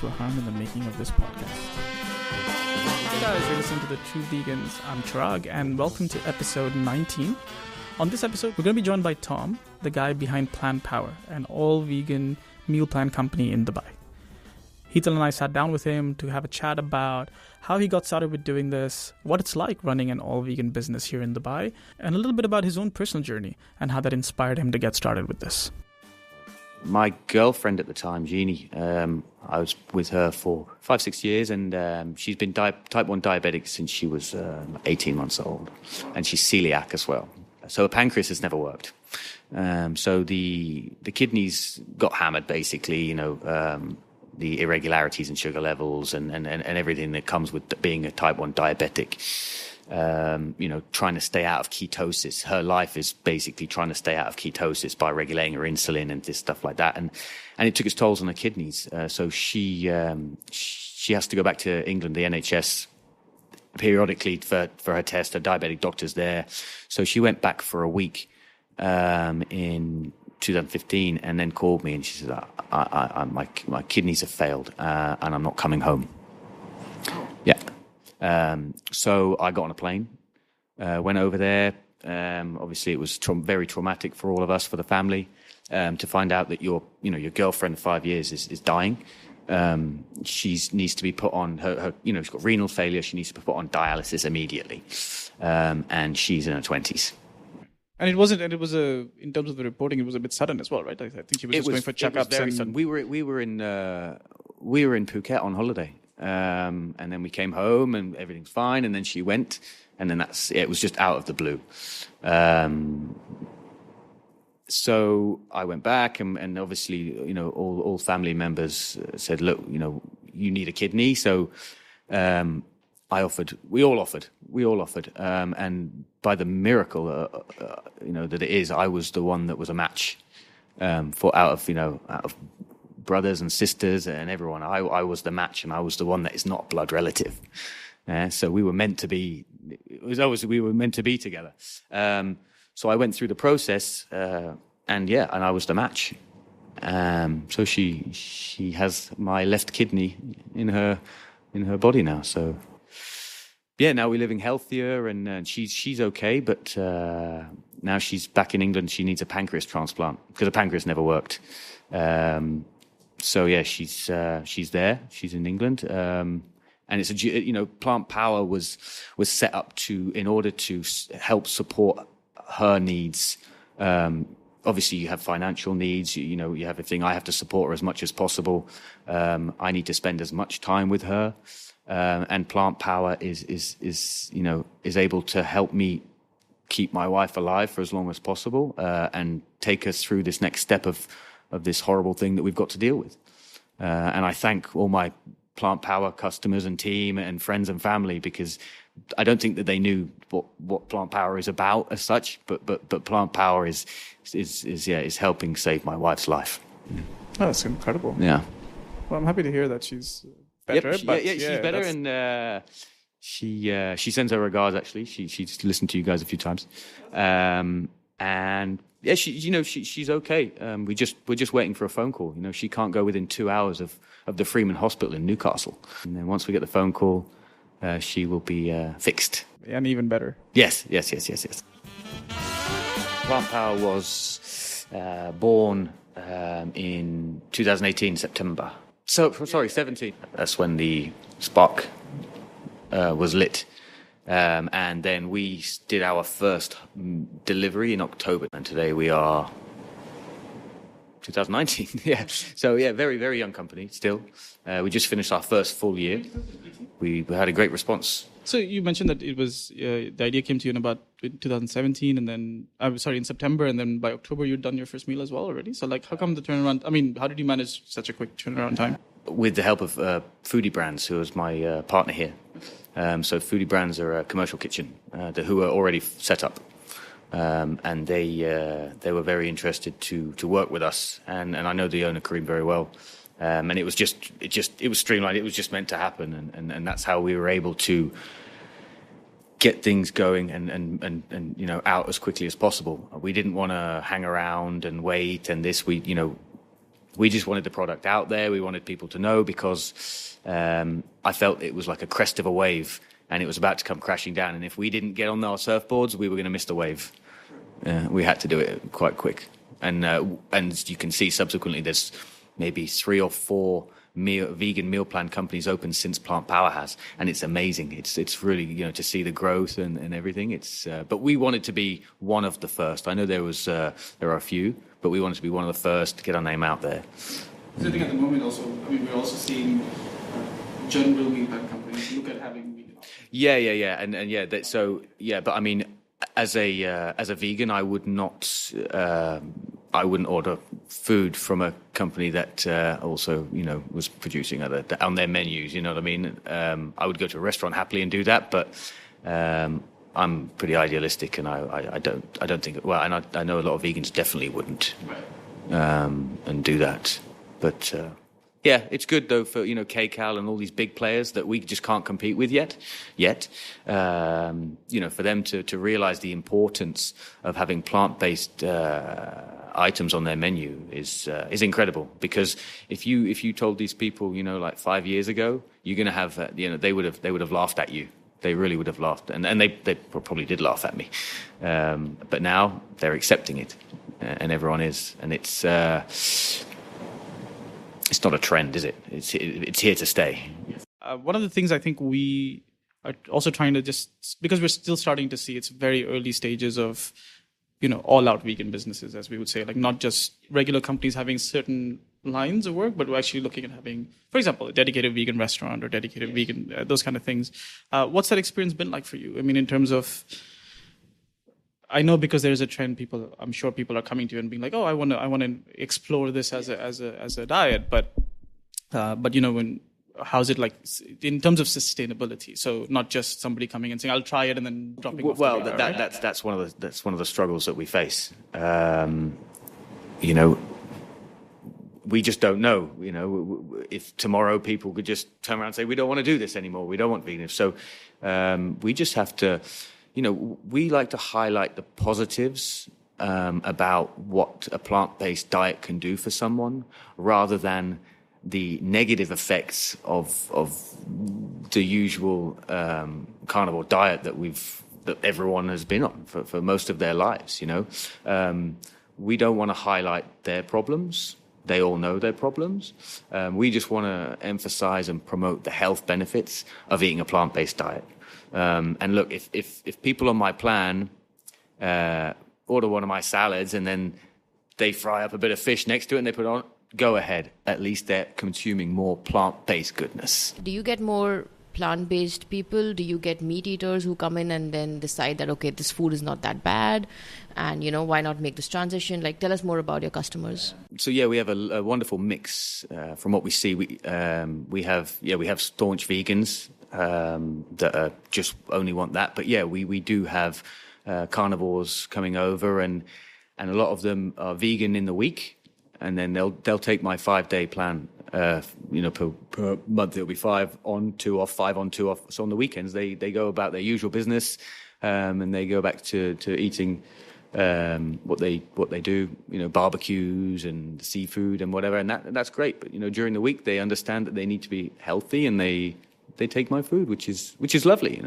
were harmed in the making of this podcast. Hey guys, you're listening to The Two Vegans. I'm Chirag, and welcome to episode 19. On this episode, we're going to be joined by Tom, the guy behind Plant Power, an all-vegan meal plan company in Dubai. Heathel and I sat down with him to have a chat about how he got started with doing this, what it's like running an all-vegan business here in Dubai, and a little bit about his own personal journey and how that inspired him to get started with this. My girlfriend at the time, Jeannie, I was with her for 5-6 years, and she's been type 1 diabetic since she was 18 months old, and she's celiac as well. So her pancreas has never worked. So the kidneys got hammered, basically, the irregularities in sugar levels and everything that comes with being a type 1 diabetic. Trying to stay out of ketosis. Her life is basically trying to stay out of ketosis by regulating her insulin and this stuff like that. And it took its tolls on her kidneys. So she has to go back to England, the NHS, periodically for her test. Her diabetic doctor's there. So she went back for a week in 2015 and then called me and she said, my kidneys have failed and I'm not coming home. Yeah. So I got on a plane, went over there. Obviously it was very traumatic for all of us, for the family, to find out that your girlfriend of 5 years is dying. She needs to be put on her she's got renal failure. She needs to be put on dialysis immediately. And she's in her 20s. And it was in terms of the reporting, it was a bit sudden as well, right? I think she was just going for checkups. It was very sudden. We were in Phuket on holiday. And then we came home and everything's fine. And then she went, and then it was just out of the blue. So I went back and obviously, all family members said, look, you need a kidney. So, we all offered. And by the miracle, that it is, I was the one that was a match, out of brothers and sisters and everyone. I was the match, and I was the one that is not blood relative. So we were meant to be. We were meant to be together. So I went through the process, and I was the match. So she has my left kidney in her body now. So now we're living healthier, and she's okay. But now she's back in England. She needs a pancreas transplant because her pancreas never worked. So she's there. She's in England, and it's Plant Power was set up in order to help support her needs. Obviously, you have financial needs. You have a thing. I have to support her as much as possible. I need to spend as much time with her, and Plant Power is able to help me keep my wife alive for as long as possible, and take us through this next step of this horrible thing that we've got to deal with. And I thank all my Plant Power customers and team and friends and family, because I don't think that they knew what Plant Power is about as such, but Plant Power is helping save my wife's life. Oh, that's incredible. Yeah. Well, I'm happy to hear that she's better. She's better, and she sends her regards. Actually, she's listened to you guys a few times, and she's okay. We're just waiting for a phone call. She can't go within 2 hours of the Freeman Hospital in Newcastle, and then once we get the phone call, she will be fixed. And even better. Yes. Plant Power was born in 2018 September. So sorry, 17. That's when the spark was lit. And then we did our first delivery in October, and today we are 2019. Yeah. So very, very young company still. We just finished our first full year. We had a great response. So you mentioned that it was the idea came to you in about 2017, and then in September, and then by October you'd done your first meal as well already. So how come the turnaround? I mean, how did you manage such a quick turnaround time? With the help of Foodie Brands, who was my partner here. So Foodie Brands are a commercial kitchen who are already set up, and they were very interested to work with us, and I know the owner Kareem very well, and it was streamlined. It was just meant to happen, and that's how we were able to get things going and out as quickly as possible. We didn't want to hang around and wait, and We just wanted the product out there. We wanted people to know because I felt it was like a crest of a wave and it was about to come crashing down. And if we didn't get on our surfboards, we were going to miss the wave. We had to do it quite quick. And you can see subsequently there's maybe 3 or 4 vegan meal plan companies open since Plant Power has, and it's amazing. It's really, to see the growth and everything. But we wanted to be one of the first. I know there are a few, but we wanted to be one of the first to get our name out there. So I think at the moment also, we're also seeing general meal plan companies look at having vegan options. But I mean, as a vegan, I would not. I wouldn't order food from a company that also, was producing on their menus. You know what I mean? I would go to a restaurant happily and do that, but I'm pretty idealistic, and I don't think. Well, and I know a lot of vegans definitely wouldn't, and do that. But it's good though for KCAL and all these big players that we just can't compete with yet. For them to realize the importance of having plant-based items on their menu is incredible. Because if you told these people, like 5 years ago, you're going to have, they would have laughed at you. They really would have laughed, and they probably did laugh at me. But now they're accepting it, and everyone is, and it's not a trend, is it? It's here to stay. Yes. One of the things I think we are also trying to because we're still starting to see it's very early stages of, all-out vegan businesses, as we would say, like not just regular companies having certain lines of work, but we're actually looking at having, for example, a dedicated vegan restaurant or dedicated vegan, those kind of things. What's that experience been like for you? I mean, in terms of, I know because there's a trend, I'm sure people are coming to you and being like, oh, I want to explore this as a diet, but how's it like in terms of sustainability? So not just somebody coming and saying, I'll try it and then dropping off. Well, that's one of the struggles that we face. We just don't know, if tomorrow people could just turn around and say, we don't want to do this anymore. We don't want vegan. So we just have to, we like to highlight the positives about what a plant-based diet can do for someone rather than the negative effects of the usual carnivore diet that everyone has been on for most of their lives. We don't want to highlight their problems. They all know their problems. We just want to emphasize and promote the health benefits of eating a plant-based diet. And look, if people on my plan order one of my salads and then they fry up a bit of fish next to it and they put it on, go ahead. At least they're consuming more plant-based goodness. Do you get more plant-based people? Do you get meat eaters who come in and then decide that, okay, this food is not that bad and, why not make this transition? Like, tell us more about your customers. So, we have a wonderful mix from what we see. We have staunch vegans that just only want that. But, we do have carnivores coming over and a lot of them are vegan in the week. And then they'll take my 5-day plan. Per month it'll be 5 on, 2 off, 5 on, 2 off. So on the weekends they go about their usual business, and they go back to eating what they do. Barbecues and seafood and whatever, and that's great. But during the week they understand that they need to be healthy, and they take my food, which is lovely.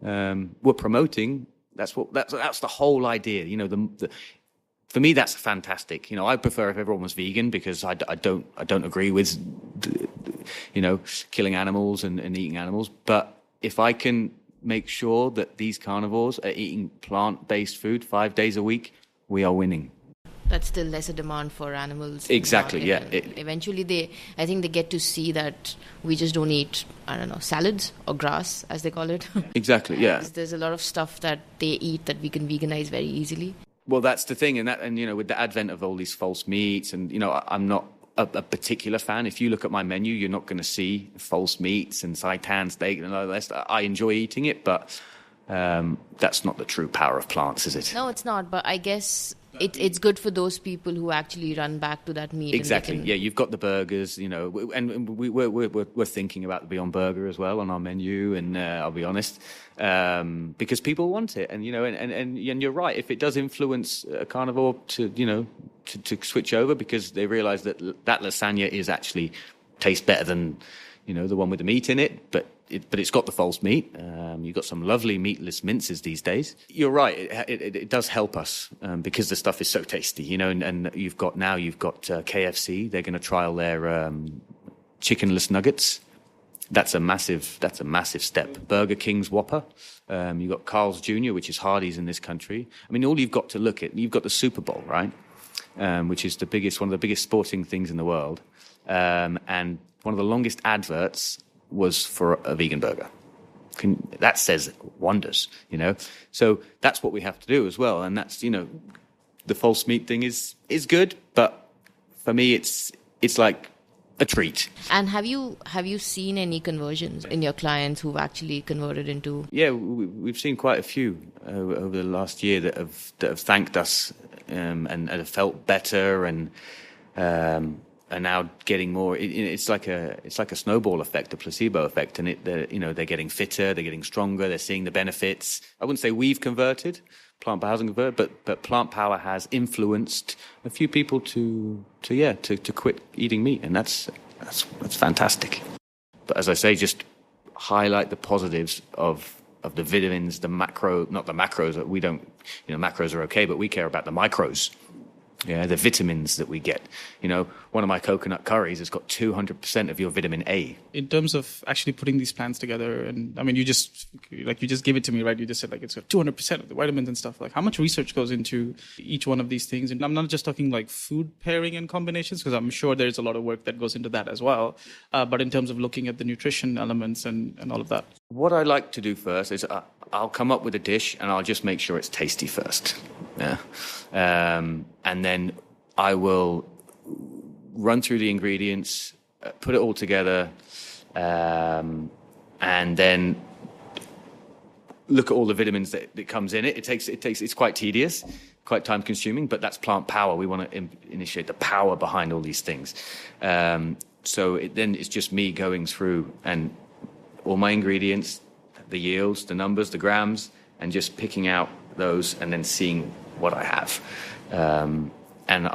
We're promoting. That's the whole idea. For me, that's fantastic. I prefer if everyone was vegan because I don't agree with, killing animals and eating animals. But if I can make sure that these carnivores are eating plant-based food 5 days a week, we are winning. That's still lesser demand for animals. Exactly, yeah. Eventually, I think they get to see that we just don't eat, salads or grass, as they call it. Exactly, yeah. There's a lot of stuff that they eat that we can veganize very easily. Well, that's the thing, and with the advent of all these false meats, and I'm not a particular fan. If you look at my menu, you're not going to see false meats and seitan steak and all the rest. I enjoy eating it, but that's not the true power of plants, is it? No, it's not. But I guess it's good for those people who actually run back to that meat. Exactly. Yeah, you've got the burgers, and we're thinking about the Beyond Burger as well on our menu. And I'll be honest, because people want it, and and you're right. If it does influence a carnivore to to switch over because they realize that lasagna is actually tastes better than, the one with the meat in it, but it's got the false meat. You've got some lovely meatless minces these days. You're right, it does help us because the stuff is so tasty, and you've got KFC. They're going to trial their chickenless nuggets. That's a massive step. Burger King's Whopper. You've got Carl's Jr., which is Hardee's in this country. I mean, all you've got to look at, you've got the Super Bowl, right? Which is one of the biggest sporting things in the world. And one of the longest adverts was for a vegan burger. That says wonders, So that's what we have to do as well. And that's, the false meat thing is good, but for me, it's like a treat. And have you seen any conversions in your clients who've actually converted into? Yeah, we've seen quite a few over the last year that have thanked us and have felt better and are now getting more. It's like a snowball effect, a placebo effect, and they're getting fitter, they're getting stronger, they're seeing the benefits. I wouldn't say we've converted. Plant Power hasn't converted, but Plant Power has influenced a few people to quit eating meat, and that's fantastic. But as I say, just highlight the positives of the vitamins, not the macros. We don't, macros are okay, but we care about the micros. Yeah, the vitamins that we get. One of my coconut curries has got 200% of your vitamin A. In terms of actually putting these plans together, and I mean, you just gave it to me, right? You just said it's got 200% of the vitamins and stuff. Like, how much research goes into each one of these things? And I'm not just talking like food pairing and combinations, because I'm sure there's a lot of work that goes into that as well. But in terms of looking at the nutrition elements and all of that. What I like to do first is I'll come up with a dish and I'll just make sure it's tasty first. Yeah. And then I will run through the ingredients, put it all together, and then look at all the vitamins that comes in it. It's quite tedious, quite time consuming, but that's Plant Power. We want to initiate the power behind all these things. So then it's just me going through and all my ingredients, the yields, the numbers, the grams, and just picking out those and then seeing what I have. And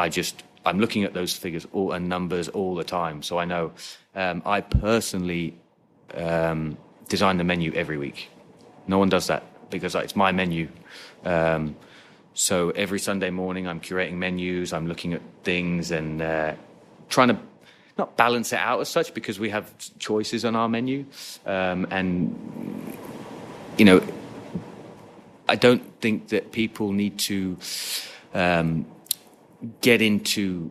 I'm looking at those figures and numbers all the time. So I know I personally design the menu every week. No one does that because it's my menu. So every Sunday morning I'm curating menus, I'm looking at things and trying to not balance it out as such because we have choices on our menu. I don't think that people need to get into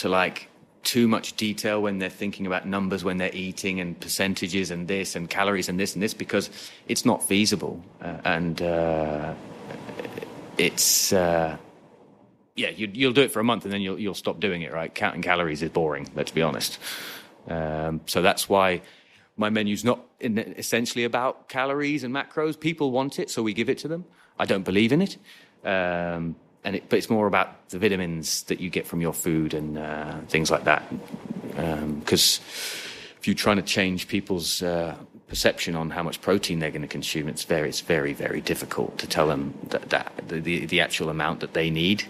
like too much detail when they're thinking about numbers, when they're eating and percentages and this and calories and this because it's not feasible. You'll do it for a month and then you'll stop doing it, right? Counting calories is boring, let's be honest. So that's why my menu's not essentially about calories and macros. People want it, so we give it to them. I don't believe in it. But it's more about the vitamins that you get from your food and things like that. Because if you're trying to change people's perception on how much protein they're going to consume, it's very, very difficult to tell them that the actual amount that they need.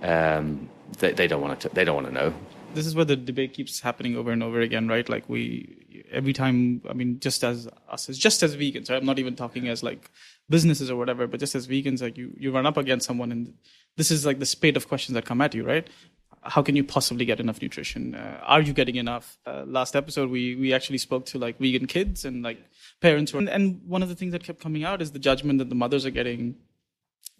They don't want to know. This is where the debate keeps happening over and over again, right? Like every time, I mean, just as vegans, right? I'm not even talking as like businesses or whatever, but just as vegans, like you run up against someone and this is like the spate of questions that come at you, right? How can you possibly get enough nutrition? Are you getting enough? Last episode, we actually spoke to like vegan kids and like parents. And one of the things that kept coming out is the judgment that the mothers are getting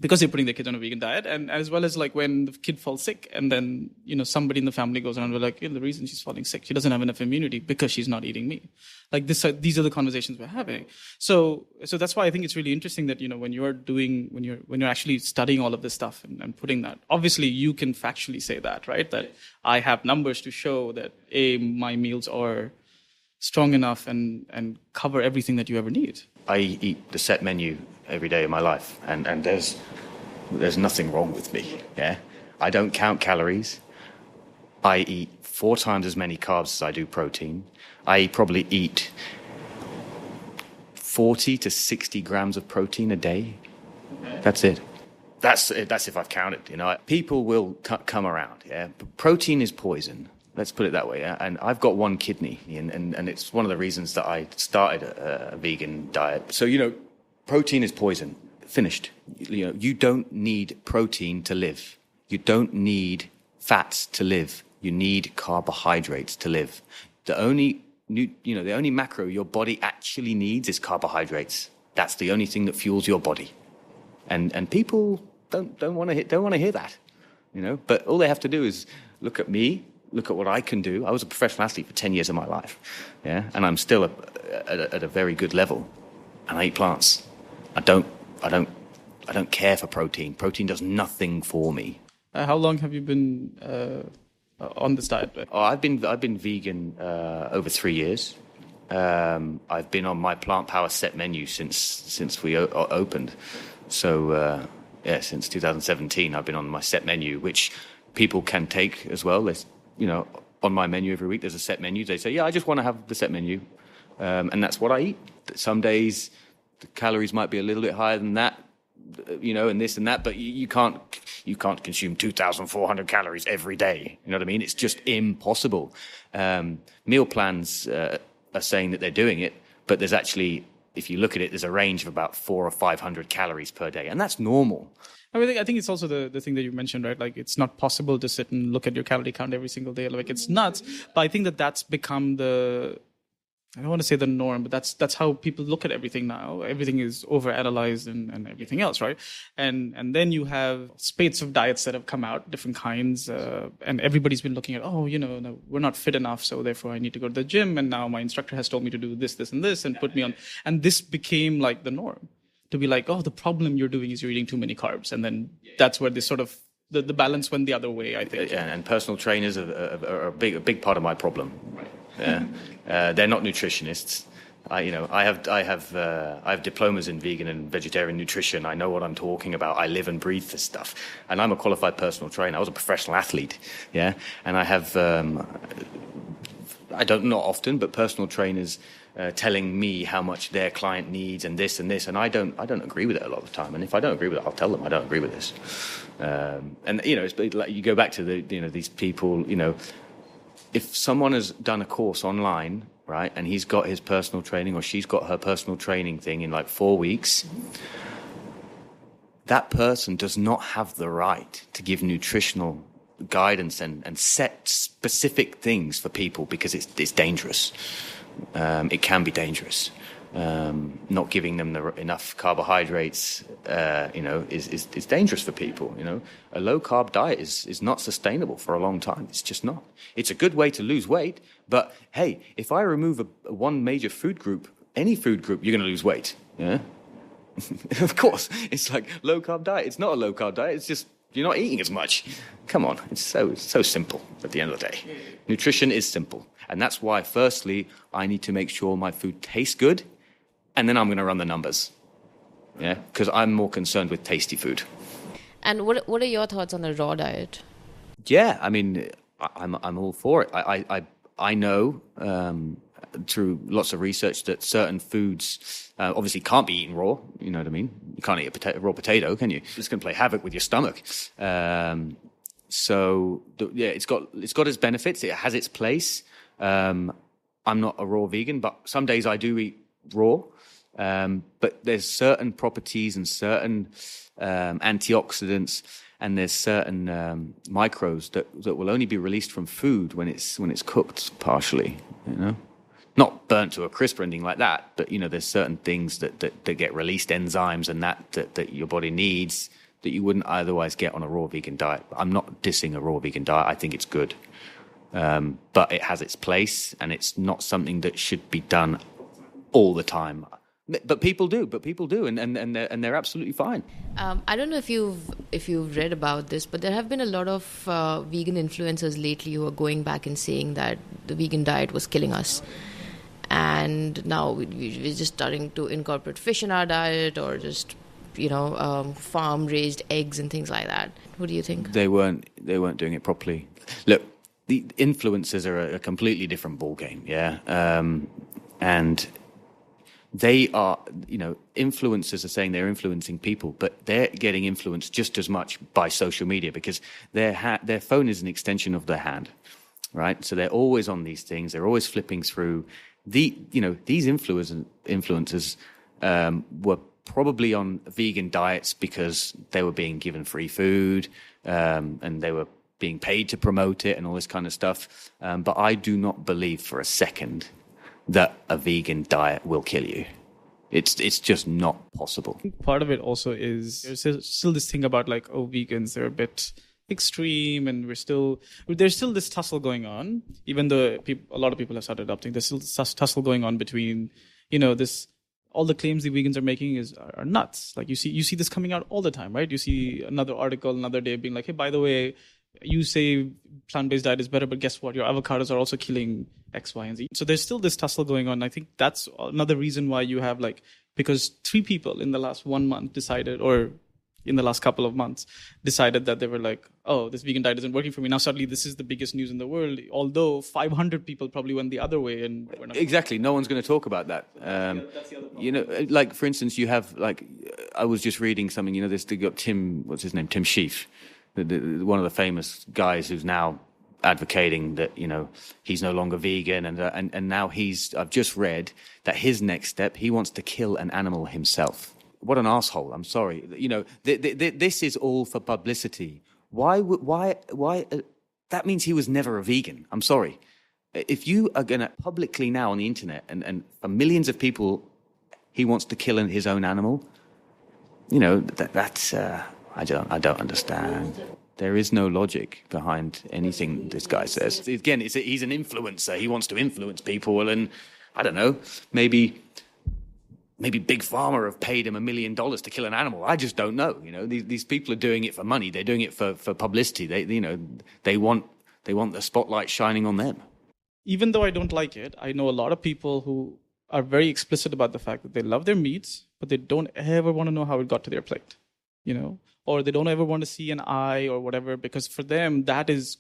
because they're putting their kids on a vegan diet, and as well as like when the kid falls sick and then, somebody in the family goes around with like, the reason she's falling sick, she doesn't have enough immunity because she's not eating meat. Like these are the conversations we're having. So that's why I think it's really interesting that, when you're actually studying all of this stuff and putting that, obviously you can factually say that, right? That I have numbers to show that my meals are strong enough and cover everything that you ever need. I eat the set menu every day of my life, and there's nothing wrong with me. Yeah, I don't count calories. I eat 4 times as many carbs as I do protein. I probably eat 40 to 60 grams of protein a day. That's it. That's if I've counted. People will come around. Yeah, but protein is poison. Let's put it that way. Yeah? And I've got one kidney, and it's one of the reasons that I started a vegan diet. So protein is poison. Finished. You don't need protein to live. You don't need fats to live. You need carbohydrates to live. The only macro your body actually needs is carbohydrates. That's the only thing that fuels your body. And people don't want to hear that, But all they have to do is look at me, look at what I can do. I was a professional athlete for 10 years of my life, yeah, and I'm still at a very good level. And I eat plants. I don't care for protein. Protein does nothing for me. How long have you been on this diet? Oh, I've been vegan over 3 years. I've been on my Plant Power set menu since we opened. So, since 2017, I've been on my set menu, which people can take as well. There's, on my menu every week, there's a set menu. They say, yeah, I just want to have the set menu. And that's what I eat. Some days the calories might be a little bit higher than that, and this and that, but you can't consume 2,400 calories every day. You know what I mean? It's just impossible. Meal plans are saying that they're doing it, but there's actually, if you look at it, there's a range of about 400 or 500 calories per day, and that's normal. I think it's also the thing that you mentioned, right? Like, it's not possible to sit and look at your calorie count every single day. Like, it's nuts. But I think that's become I don't want to say the norm, but that's how people look at everything now. Everything is overanalyzed and everything else, right? And then you have spades of diets that have come out, different kinds, and everybody's been looking at, no, we're not fit enough, so therefore I need to go to the gym, and now my instructor has told me to do this, and this, and put me on. And this became like the norm, to be like, the problem you're doing is you're eating too many carbs, and then that's where this sort of the balance went the other way, I think. Yeah, and personal trainers are a big part of my problem. Yeah. They're not nutritionists. I have diplomas in vegan and vegetarian nutrition. I know what I'm talking about. I live and breathe this stuff. And I'm a qualified personal trainer. I was a professional athlete. Yeah. And I have, not often, but personal trainers telling me how much their client needs and this. And I don't agree with it a lot of the time. And if I don't agree with it, I'll tell them I don't agree with this. It's like you go back to these people, if someone has done a course online, right, and he's got his personal training or she's got her personal training thing in like 4 weeks, that person does not have the right to give nutritional guidance and set specific things for people because it's dangerous. It can be dangerous. Not giving them enough carbohydrates, is dangerous for people. A low carb diet is not sustainable for a long time. It's just not. It's a good way to lose weight, but hey, if I remove one major food group, any food group, you're going to lose weight. Yeah, of course. It's like low carb diet. It's not a low carb diet. It's just you're not eating as much. Come on, it's so simple. At the end of the day, nutrition is simple, and that's why. Firstly, I need to make sure my food tastes good. And then I'm going to run the numbers, yeah, because I'm more concerned with tasty food. And what are your thoughts on a raw diet? Yeah, I mean, I'm all for it. I know through lots of research that certain foods obviously can't be eaten raw. You know what I mean? You can't eat a raw potato, can you? It's going to play havoc with your stomach. It's got its benefits. It has its place. I'm not a raw vegan, but some days I do eat raw. But there's certain properties and certain antioxidants, and there's certain micros that will only be released from food when it's cooked partially. Not burnt to a crisp or anything like that, but there's certain things that get released, enzymes and that your body needs that you wouldn't otherwise get on a raw vegan diet. I'm not dissing a raw vegan diet. I think it's good, but it has its place, and it's not something that should be done all the time. But people do, and they're absolutely fine. I don't know if you've read about this, but there have been a lot of vegan influencers lately who are going back and saying that the vegan diet was killing us, and now we're just starting to incorporate fish in our diet, or just farm raised eggs and things like that. What do you think? They weren't doing it properly. Look, the influencers are a completely different ballgame, yeah, and they are, influencers are saying they're influencing people, but they're getting influenced just as much by social media because their phone is an extension of their hand, right? So they're always on these things. They're always flipping through. These influencers were probably on vegan diets because they were being given free food and they were being paid to promote it and all this kind of stuff. But I do not believe for a second that a vegan diet will kill you. It's just not possible. Part of it also is there's still this thing about like, oh, vegans, they're a bit extreme, and there's still this tussle going on, even though a lot of people have started adopting. There's still this tussle going on between, all the claims the vegans are making are nuts. Like you see this coming out all the time, right? You see another article another day being like, hey, by the way, you say plant-based diet is better, but guess what? Your avocados are also killing X, Y, and Z. So there's still this tussle going on. I think that's another reason why you have because 3 people in the last 1 month decided, or in the last couple of months, decided that they were like, oh, this vegan diet isn't working for me. Now suddenly this is the biggest news in the world, although 500 people probably went the other way. And we're not exactly. No one's going to talk about that. That's the other problem. Like, for instance, you have, I was just reading something, they got Tim Sheaf, one of the famous guys who's now advocating that, he's no longer vegan. And now I've just read that his next step, he wants to kill an animal himself. What an asshole! I'm sorry. This is all for publicity. Why? That means he was never a vegan. I'm sorry. If you are going to publicly now on the internet and for millions of people, he wants to kill his own animal. That's I don't understand. There is no logic behind anything this guy says. Again, he's an influencer. He wants to influence people, and I don't know, maybe Big Pharma have paid him $1 million to kill an animal. I just don't know. These people are doing it for money. They're doing it for publicity. They want the spotlight shining on them. Even though I don't like it, I know a lot of people who are very explicit about the fact that they love their meats, but they don't ever want to know how it got to their plate, or they don't ever want to see an eye or whatever, because for them that is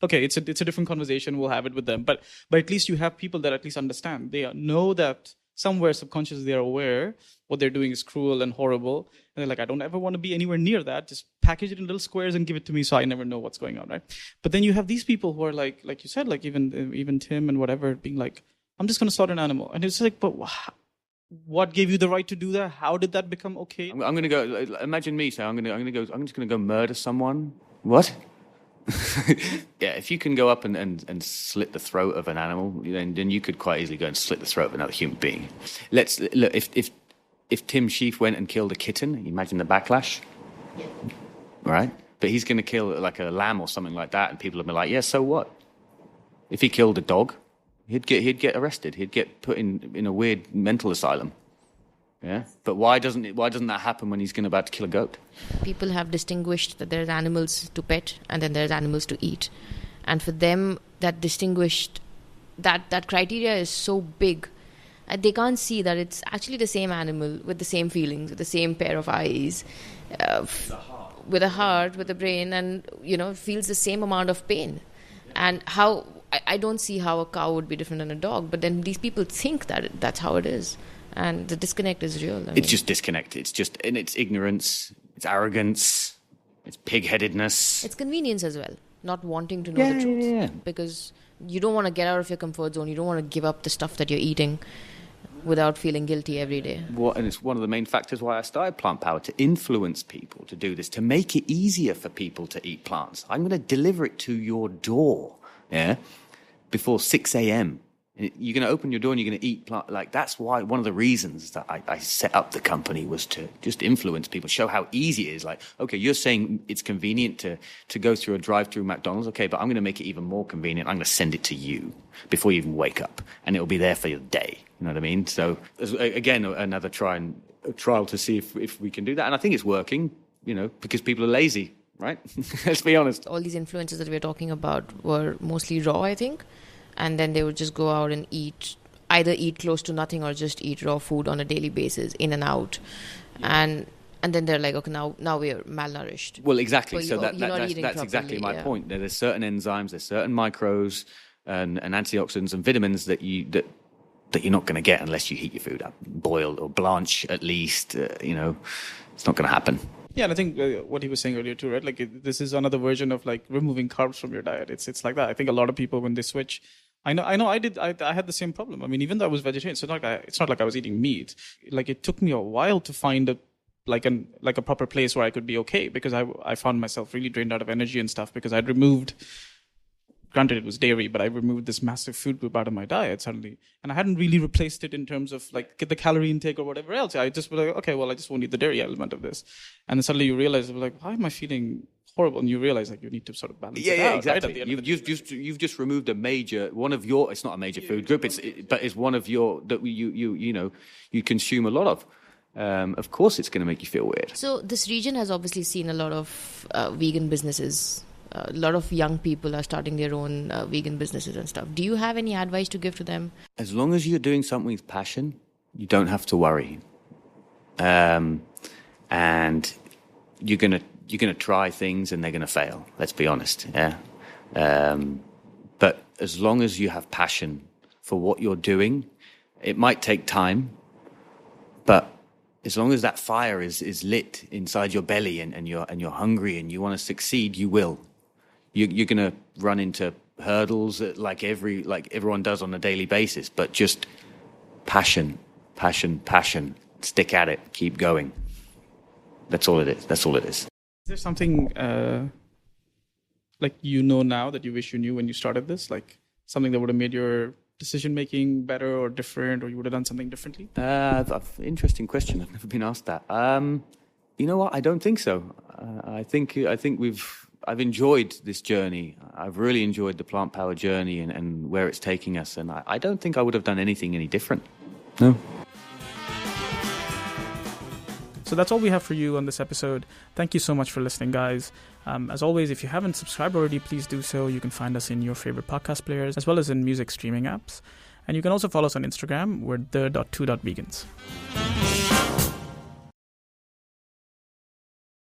okay. It's a different conversation. We'll have it with them, but at least you have people that at least understand. They know that somewhere subconsciously they're aware what they're doing is cruel and horrible. And they're like, I don't ever want to be anywhere near that. Just package it in little squares and give it to me so I never know what's going on, right? But then you have these people who are like you said, like even Tim and whatever, being like, I'm just going to slaughter an animal. And it's like, but what gave you the right to do that? How did that become okay? I'm going to go, imagine me saying, I'm just going to go murder someone. What? Yeah, if you can go up and slit the throat of an animal, then you could quite easily go and slit the throat of another human being. Look, if Tim Sheaf went and killed a kitten, imagine the backlash, right? But he's going to kill like a lamb or something like that, and people will be like, yeah, so what? If he killed a dog, he'd get arrested. He'd get put in a weird mental asylum. Yeah, but why doesn't that happen when he's about to kill a goat? People have distinguished that there's animals to pet and then there's animals to eat, and for them that distinguished that criteria is so big, they can't see that it's actually the same animal with the same feelings, with the same pair of eyes, with a heart, with a brain, and feels the same amount of pain. And how I don't see how a cow would be different than a dog, but then these people think that that's how it is. And the disconnect is real. It's just disconnect. It's just, and it's ignorance, it's arrogance, it's pig-headedness. It's convenience as well, not wanting to know the truth. Yeah. Because you don't want to get out of your comfort zone. You don't want to give up the stuff that you're eating without feeling guilty every day. And it's one of the main factors why I started Plant Power, to influence people to do this, to make it easier for people to eat plants. I'm going to deliver it to your door, before 6 a.m. You're going to open your door and you're going to eat plant. Like, that's why one of the reasons that I set up the company was to just influence people, show how easy it is. Like, okay, you're saying it's convenient to go through a drive-through McDonald's. Okay, but I'm going to make it even more convenient. I'm going to send it to you before you even wake up, and it'll be there for your day. You know what I mean? So again, another trial to see if we can do that. And I think it's working, because people are lazy, right? Let's be honest. All these influences that we're talking about were mostly raw, I think. And then they would just go out and either eat close to nothing or just eat raw food on a daily basis, in and out. Yeah. And then they're like, okay, now we're malnourished. Well, exactly. So that's exactly my point. There's certain enzymes, there's certain micros and antioxidants and vitamins that that you're not going to get unless you heat your food up, boil or blanch at least. It's not going to happen. Yeah, and I think what he was saying earlier too, right? Like this is another version of like removing carbs from your diet. It's like that. I think a lot of people when they switch, I know I did. I had the same problem. I mean, even though I was vegetarian, so it's not like I was eating meat. Like it took me a while to find a proper place where I could be okay, because I found myself really drained out of energy and stuff because I'd removed. Granted, it was dairy, but I removed this massive food group out of my diet suddenly, and I hadn't really replaced it in terms of like get the calorie intake or whatever else. I just was like, okay, well, I just won't eat the dairy element of this, and then suddenly you realize, like, why am I feeling horrible? And you realize like you need to sort of balance it out. Exactly. Right? You've just removed a major one of your. It's not a major food group. But it's one of your that you consume a lot of. Of course, it's going to make you feel weird. So this region has obviously seen a lot of vegan businesses. A lot of young people are starting their own vegan businesses and stuff. Do you have any advice to give to them? As long as you're doing something with passion, you don't have to worry. And you're gonna try things and they're gonna fail. Let's be honest. Yeah. But as long as you have passion for what you're doing, it might take time, but as long as that fire is lit inside your belly and you're hungry and you want to succeed, you will. You're going to run into hurdles like everyone does on a daily basis, but just passion. Stick at it. Keep going. That's all it is. Is there something like now that you wish you knew when you started this? Like something that would have made your decision making better or different, or you would have done something differently? Interesting question. I've never been asked that. You know what? I don't think so. I think I've enjoyed this journey. I've really enjoyed the plant power journey and where it's taking us. And I don't think I would have done anything any different. No. So that's all we have for you on this episode. Thank you so much for listening, guys. As always, if you haven't subscribed already, please do so. You can find us in your favorite podcast players, as well as in music streaming apps. And you can also follow us on Instagram. We're the.2.vegans.